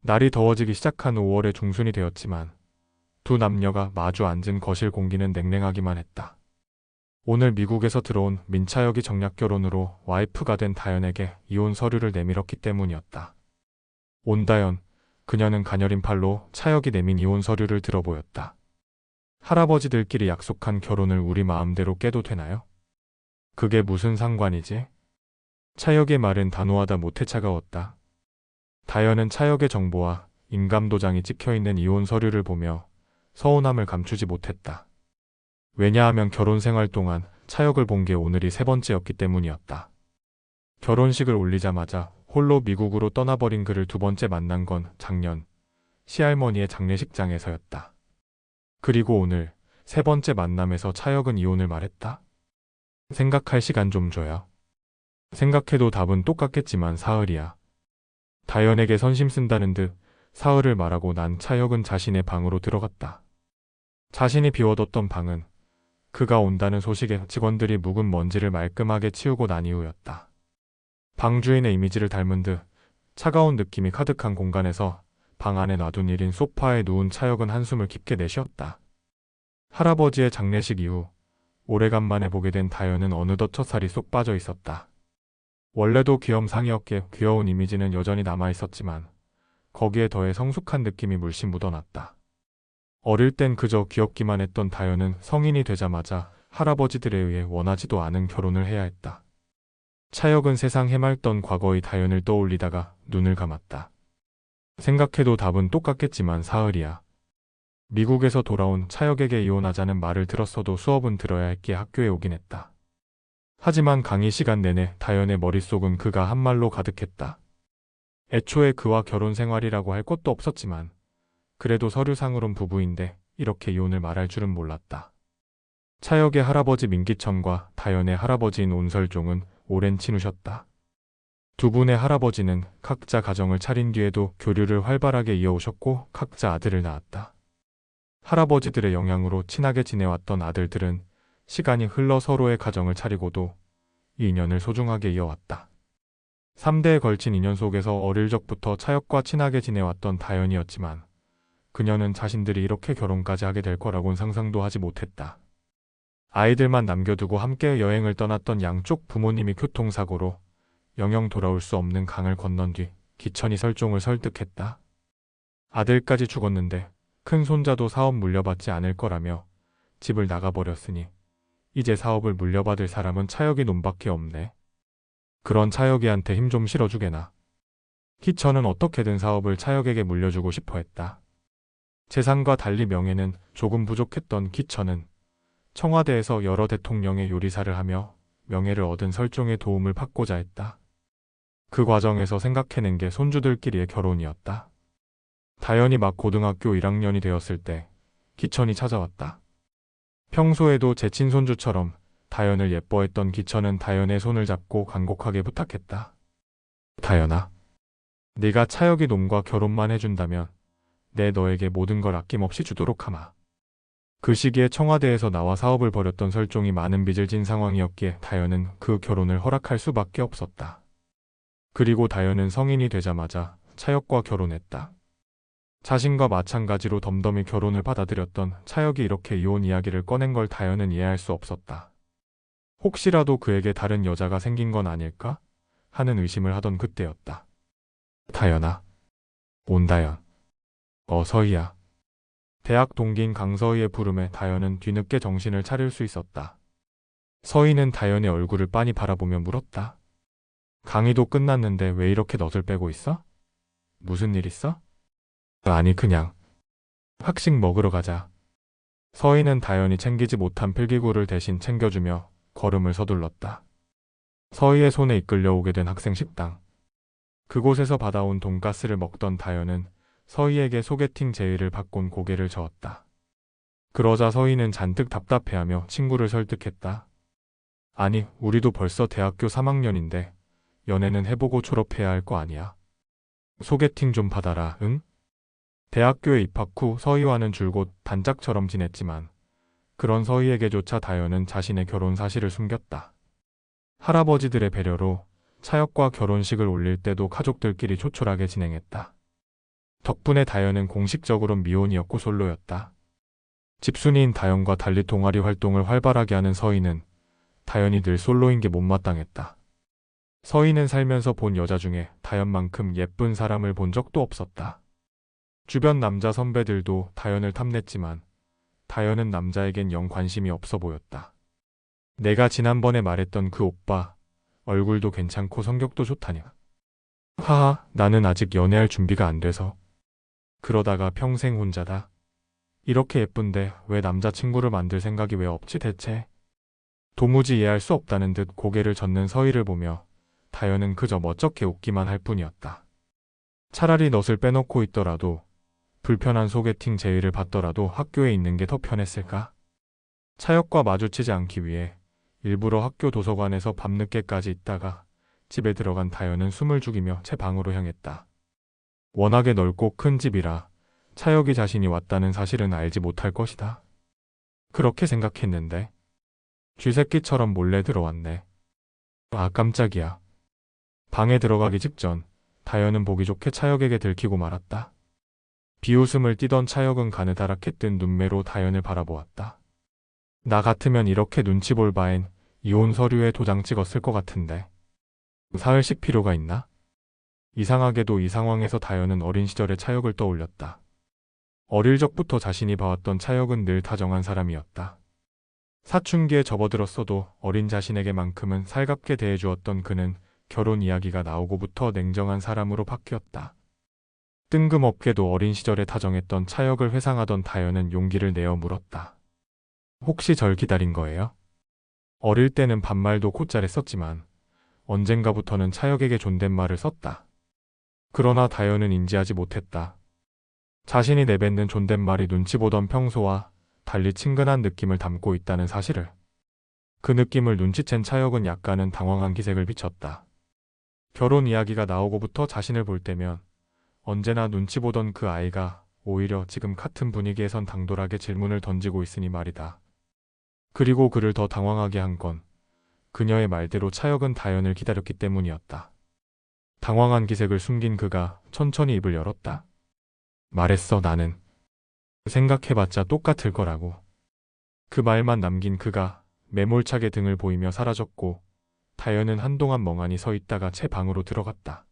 날이 더워지기 시작한 5월의 중순이 되었지만 두 남녀가 마주 앉은 거실 공기는 냉랭하기만 했다. 오늘 미국에서 들어온 민차혁이 정략 결혼으로 와이프가 된 다연에게 이혼 서류를 내밀었기 때문이었다. 온다연, 그녀는 가녀린 팔로 차혁이 내민 이혼 서류를 들어보였다. 할아버지들끼리 약속한 결혼을 우리 마음대로 깨도 되나요? 그게 무슨 상관이지? 차혁의 말은 단호하다 못해 차가웠다. 다연은 차혁의 정보와 임감도장이 찍혀있는 이혼 서류를 보며 서운함을 감추지 못했다. 왜냐하면 결혼 생활 동안 차혁을 본 게 오늘이 세 번째였기 때문이었다. 결혼식을 올리자마자 홀로 미국으로 떠나버린 그를 두 번째 만난 건 작년 시할머니의 장례식장에서였다. 그리고 오늘 세 번째 만남에서 차혁은 이혼을 말했다. 생각할 시간 좀 줘요. 생각해도 답은 똑같겠지만 사흘이야. 다연에게 선심 쓴다는 듯 사흘을 말하고 난 차혁은 자신의 방으로 들어갔다. 자신이 비워뒀던 방은 그가 온다는 소식에 직원들이 묵은 먼지를 말끔하게 치우고 난 이후였다. 방 주인의 이미지를 닮은 듯 차가운 느낌이 가득한 공간에서 방 안에 놔둔 1인 소파에 누운 차혁은 한숨을 깊게 내쉬었다. 할아버지의 장례식 이후 오래간만에 보게 된 다연은 어느덧 첫살이 쏙 빠져 있었다. 원래도 귀염상이었기에 귀여운 이미지는 여전히 남아있었지만 거기에 더해 성숙한 느낌이 물씬 묻어났다. 어릴 땐 그저 귀엽기만 했던 다연은 성인이 되자마자 할아버지들에 의해 원하지도 않은 결혼을 해야 했다. 차혁은 세상 해맑던 과거의 다연을 떠올리다가 눈을 감았다. 생각해도 답은 똑같겠지만 사흘이야. 미국에서 돌아온 차혁에게 이혼하자는 말을 들었어도 수업은 들어야 했기에 학교에 오긴 했다. 하지만 강의 시간 내내 다연의 머릿속은 그가 한 말로 가득했다. 애초에 그와 결혼 생활이라고 할 것도 없었지만 그래도 서류상으론 부부인데 이렇게 이혼을 말할 줄은 몰랐다. 차혁의 할아버지 민기천과 다연의 할아버지인 온설종은 오랜 친우셨다. 두 분의 할아버지는 각자 가정을 차린 뒤에도 교류를 활발하게 이어오셨고 각자 아들을 낳았다. 할아버지들의 영향으로 친하게 지내왔던 아들들은 시간이 흘러 서로의 가정을 차리고도 이 인연을 소중하게 이어왔다. 3대에 걸친 인연 속에서 어릴 적부터 차혁과 친하게 지내왔던 다연이었지만 그녀는 자신들이 이렇게 결혼까지 하게 될 거라곤 상상도 하지 못했다. 아이들만 남겨두고 함께 여행을 떠났던 양쪽 부모님이 교통사고로 영영 돌아올 수 없는 강을 건넌 뒤 기천이 설종을 설득했다. 아들까지 죽었는데 큰 손자도 사업 물려받지 않을 거라며 집을 나가버렸으니 이제 사업을 물려받을 사람은 차혁이 놈밖에 없네. 그런 차혁이한테 힘 좀 실어주게나. 기천은 어떻게든 사업을 차혁에게 물려주고 싶어 했다. 재산과 달리 명예는 조금 부족했던 기천은 청와대에서 여러 대통령의 요리사를 하며 명예를 얻은 설종의 도움을 받고자 했다. 그 과정에서 생각해낸 게 손주들끼리의 결혼이었다. 다연이 막 고등학교 1학년이 되었을 때 기천이 찾아왔다. 평소에도 제 친손주처럼 다연을 예뻐했던 기천은 다연의 손을 잡고 간곡하게 부탁했다. 다연아, 네가 차혁이 놈과 결혼만 해준다면 내 너에게 모든 걸 아낌없이 주도록 하마. 그 시기에 청와대에서 나와 사업을 벌였던 설종이 많은 빚을 진 상황이었기에 다연은 그 결혼을 허락할 수밖에 없었다. 그리고 다연은 성인이 되자마자 차혁과 결혼했다. 자신과 마찬가지로 덤덤히 결혼을 받아들였던 차혁이 이렇게 이혼 이야기를 꺼낸 걸 다연은 이해할 수 없었다. 혹시라도 그에게 다른 여자가 생긴 건 아닐까 하는 의심을 하던 그때였다. 다연아, 온다연. 서희야. 대학 동기인 강서희의 부름에 다연은 뒤늦게 정신을 차릴 수 있었다. 서희는 다연의 얼굴을 빤히 바라보며 물었다. 강의도 끝났는데 왜 이렇게 넛을 빼고 있어? 무슨 일 있어? 아니 그냥 학식 먹으러 가자. 서희는 다연이 챙기지 못한 필기구를 대신 챙겨주며 걸음을 서둘렀다. 서희의 손에 이끌려 오게 된 학생 식당. 그곳에서 받아온 돈가스를 먹던 다연은 서희에게 소개팅 제의를 받곤 고개를 저었다. 그러자 서희는 잔뜩 답답해하며 친구를 설득했다. 아니, 우리도 벌써 대학교 3학년인데 연애는 해보고 졸업해야 할 거 아니야. 소개팅 좀 받아라, 응? 대학교에 입학 후 서희와는 줄곧 단짝처럼 지냈지만 그런 서희에게조차 다연은 자신의 결혼 사실을 숨겼다. 할아버지들의 배려로 차혁과 결혼식을 올릴 때도 가족들끼리 초촐하게 진행했다. 덕분에 다현은 공식적으로 미혼이었고 솔로였다. 집순이인 다현과 달리 동아리 활동을 활발하게 하는 서희는 다현이 늘 솔로인 게 못마땅했다. 서희는 살면서 본 여자 중에 다현만큼 예쁜 사람을 본 적도 없었다. 주변 남자 선배들도 다현을 탐냈지만 다현은 남자에겐 영 관심이 없어 보였다. 내가 지난번에 말했던 그 오빠, 얼굴도 괜찮고 성격도 좋다냐. 하하, 나는 아직 연애할 준비가 안 돼서. 그러다가 평생 혼자다. 이렇게 예쁜데 왜 남자친구를 만들 생각이 왜 없지 대체? 도무지 이해할 수 없다는 듯 고개를 젓는 서희를 보며 다현은 그저 멋쩍게 웃기만 할 뿐이었다. 차라리 넛을 빼놓고 있더라도 불편한 소개팅 제의를 받더라도 학교에 있는 게 더 편했을까? 차혁과 마주치지 않기 위해 일부러 학교 도서관에서 밤늦게까지 있다가 집에 들어간 다현은 숨을 죽이며 제 방으로 향했다. 워낙에 넓고 큰 집이라 차혁이 자신이 왔다는 사실은 알지 못할 것이다. 그렇게 생각했는데 쥐새끼처럼 몰래 들어왔네. 아, 깜짝이야. 방에 들어가기 직전 다현은 보기 좋게 차혁에게 들키고 말았다. 비웃음을 띠던 차혁은 가느다랗게 뜬 눈매로 다현을 바라보았다. 나 같으면 이렇게 눈치 볼 바엔 이혼 서류에 도장 찍었을 것 같은데. 사흘씩 필요가 있나? 이상하게도 이 상황에서 다현은 어린 시절의 차혁을 떠올렸다. 어릴 적부터 자신이 봐왔던 차혁은 늘 다정한 사람이었다. 사춘기에 접어들었어도 어린 자신에게만큼은 살갑게 대해주었던 그는 결혼 이야기가 나오고부터 냉정한 사람으로 바뀌었다. 뜬금없게도 어린 시절에 다정했던 차혁을 회상하던 다현은 용기를 내어 물었다. 혹시 절 기다린 거예요? 어릴 때는 반말도 곧잘 썼지만 언젠가부터는 차혁에게 존댓말을 썼다. 그러나 다현은 인지하지 못했다. 자신이 내뱉는 존댓말이 눈치 보던 평소와 달리 친근한 느낌을 담고 있다는 사실을. 그 느낌을 눈치챈 차혁은 약간은 당황한 기색을 비쳤다. 결혼 이야기가 나오고부터 자신을 볼 때면 언제나 눈치 보던 그 아이가 오히려 지금 같은 분위기에선 당돌하게 질문을 던지고 있으니 말이다. 그리고 그를 더 당황하게 한 건 그녀의 말대로 차혁은 다현을 기다렸기 때문이었다. 당황한 기색을 숨긴 그가 천천히 입을 열었다. 말했어, 나는. 생각해봤자 똑같을 거라고. 그 말만 남긴 그가 매몰차게 등을 보이며 사라졌고 다현은 한동안 멍하니 서 있다가 채 방으로 들어갔다.